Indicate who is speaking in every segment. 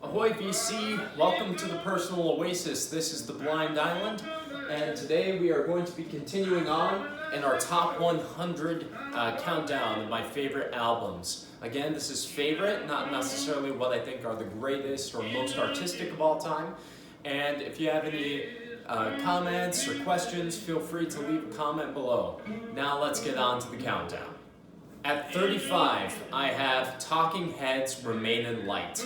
Speaker 1: Ahoy VC, welcome to the Personal Oasis. This is the Blind Island, and today we are going to be continuing on in our top 100 countdown of my favorite albums. Again, this is favorite, not necessarily what I think are the greatest or most artistic of all time. And if you have any comments or questions, feel free to leave a comment below. Now let's get on to the countdown. At 35, I have Talking Heads' Remainin' Light.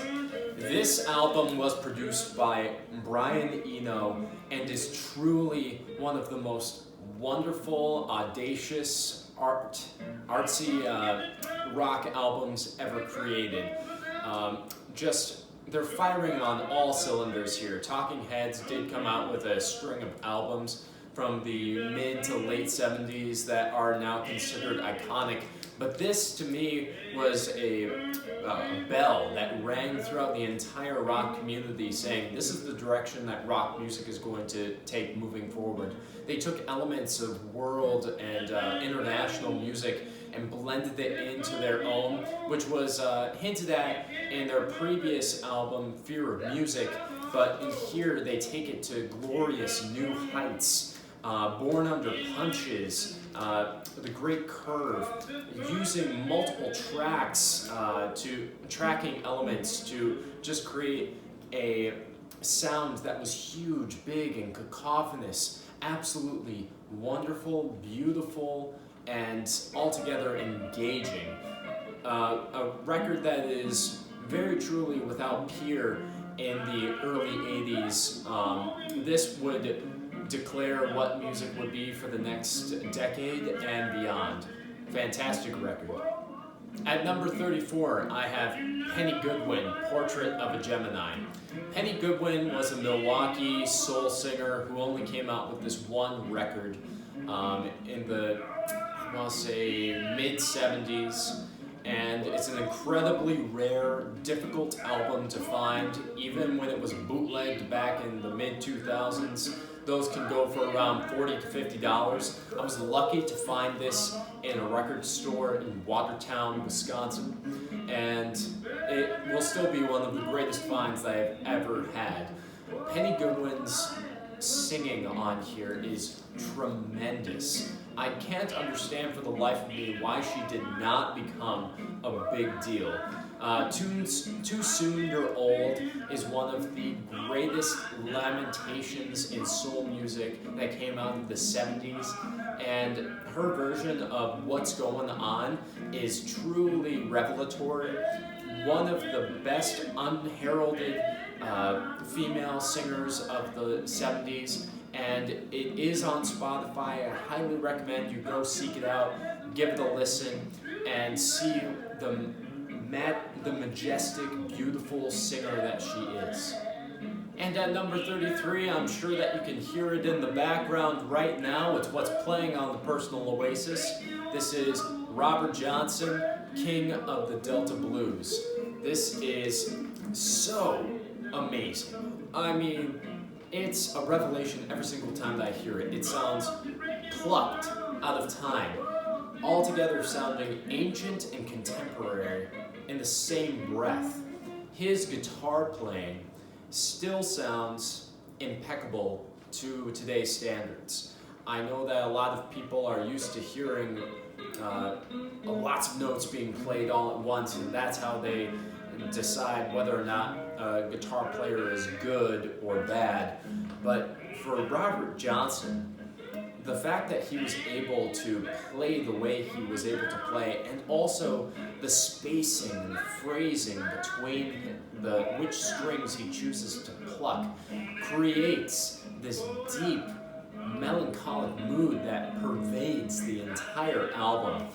Speaker 1: This album was produced by Brian Eno and is truly one of the most wonderful, audacious, artsy rock albums ever created. They're firing on all cylinders here. Talking Heads did come out with a string of albums from the mid to late 70s that are now considered iconic. But this, to me, was a bell that rang throughout the entire rock community saying this is the direction that rock music is going to take moving forward. They took elements of world and international music and blended it into their own, which was hinted at in their previous album, Fear of Music, but in here they take it to glorious new heights. Born Under Punches, The Great Curve, using multiple tracking elements to just create a sound that was huge, big, and cacophonous. Absolutely wonderful, beautiful, and altogether engaging. A record that is very truly without peer in the early 80s. This would declare what music would be for the next decade and beyond. Fantastic record. At number 34, I have Penny Goodwin, Portrait of a Gemini. Penny Goodwin was a Milwaukee soul singer who only came out with this one record in the, I want to say, mid-70s. And it's an incredibly rare, difficult album to find, even when it was bootlegged back in the mid-2000s. Those can go for around $40 to $50. I was lucky to find this in a record store in Watertown, Wisconsin, and it will still be one of the greatest finds that I've ever had. Penny Goodwin's singing on here is tremendous. I can't understand for the life of me why she did not become a big deal. Too Soon You're Old is one of the greatest lamentations in soul music that came out in the 70s, and her version of What's Going On is truly revelatory. One of the best unheralded female singers of the 70s, and it is on Spotify. I highly recommend you go seek it out, give it a listen, and see the majestic, beautiful singer that she is. And at number 33, I'm sure that you can hear it in the background right now. It's what's playing on the Personal Oasis. This is Robert Johnson, King of the Delta Blues. This is so amazing. I mean, it's a revelation every single time that I hear it. It sounds plucked out of time, altogether sounding ancient and contemporary in the same breath. His guitar playing still sounds impeccable to today's standards. I know that a lot of people are used to hearing lots of notes being played all at once, and that's how they decide whether or not a guitar player is good or bad. But for Robert Johnson, the fact that he was able to play the way he was able to play, and also the spacing and the phrasing between which strings he chooses to pluck, creates this deep, melancholic mood that pervades the entire album.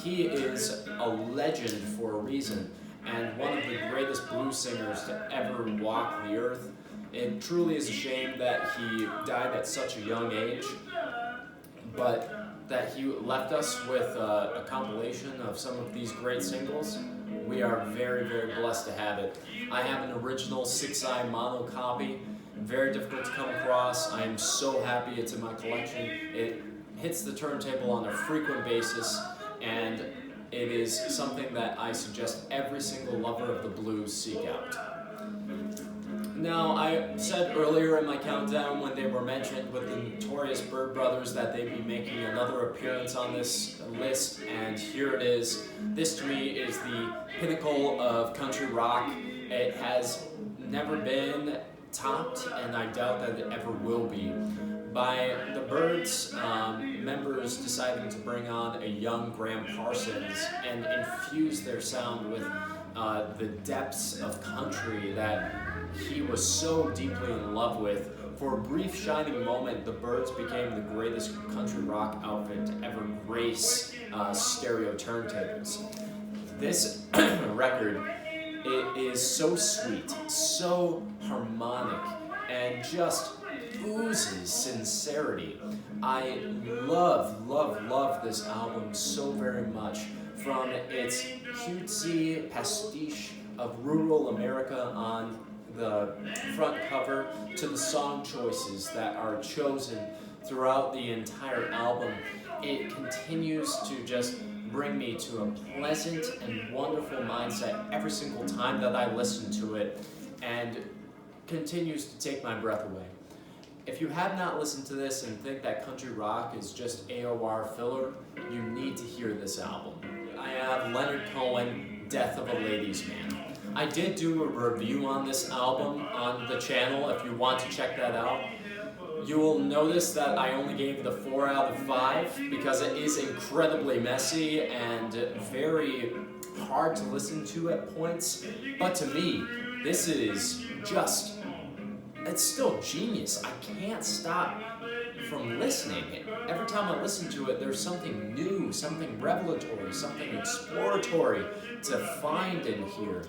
Speaker 1: He is a legend for a reason, and one of the greatest blues singers to ever walk the earth. It truly is a shame that he died at such a young age, but that he left us with a compilation of some of these great singles. We are very, very blessed to have it. I have an original 6i mono copy very difficult to come across. I am so happy it's in my collection. It hits the turntable on a frequent basis, and it is something that I suggest every single lover of the blues seek out. Now, I said earlier in my countdown when they were mentioned with the notorious Byrd brothers that they'd be making another appearance on this list, and here it is. This to me is the pinnacle of country rock. It has never been topped, and I doubt that it ever will be, by the Byrds members deciding to bring on a young Graham Parsons and infuse their sound with the depths of country that he was so deeply in love with. For a brief shining moment, the Byrds became the greatest country rock outfit to ever grace stereo turntables. This record, it is so sweet, so harmonic, and just oozes sincerity. I love this album so very much. From its cutesy pastiche of rural America on the front cover to the song choices that are chosen throughout the entire album, it continues to just bring me to a pleasant and wonderful mindset every single time that I listen to it, and continues to take my breath away. If you have not listened to this and think that country rock is just AOR filler, you need to hear this album. I have Leonard Cohen, Death of a Ladies' Man. I did do a review on this album on the channel if you want to check that out. You will notice that I only gave it a 4 out of 5 because it is incredibly messy and very hard to listen to at points. But to me, this is just, it's still genius. I can't stop from listening. Every time I listen to it, there's something new, something revelatory, something exploratory to find in here.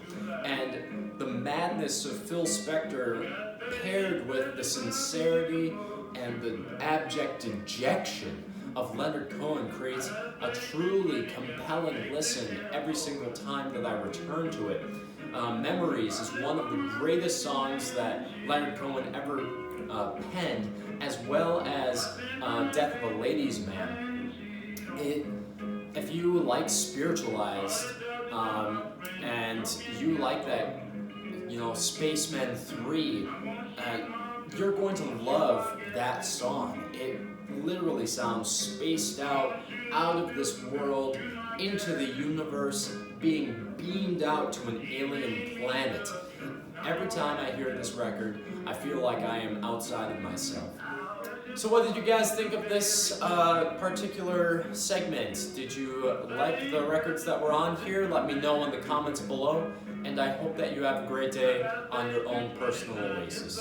Speaker 1: And the madness of Phil Spector paired with the sincerity and the abject dejection of Leonard Cohen creates a truly compelling listen every single time that I return to it. Memories is one of the greatest songs that Leonard Cohen ever penned, as well as Death of a Ladies' Man. If you like Spiritualized, and you like that, Spaceman 3, you're going to love that song. It literally sounds spaced out of this world, into the universe, being beamed out to an alien planet. Every time I hear this record, I feel like I am outside of myself. So what did you guys think of this particular segment? Did you like the records that were on here? Let me know in the comments below, and I hope that you have a great day on your own personal basis.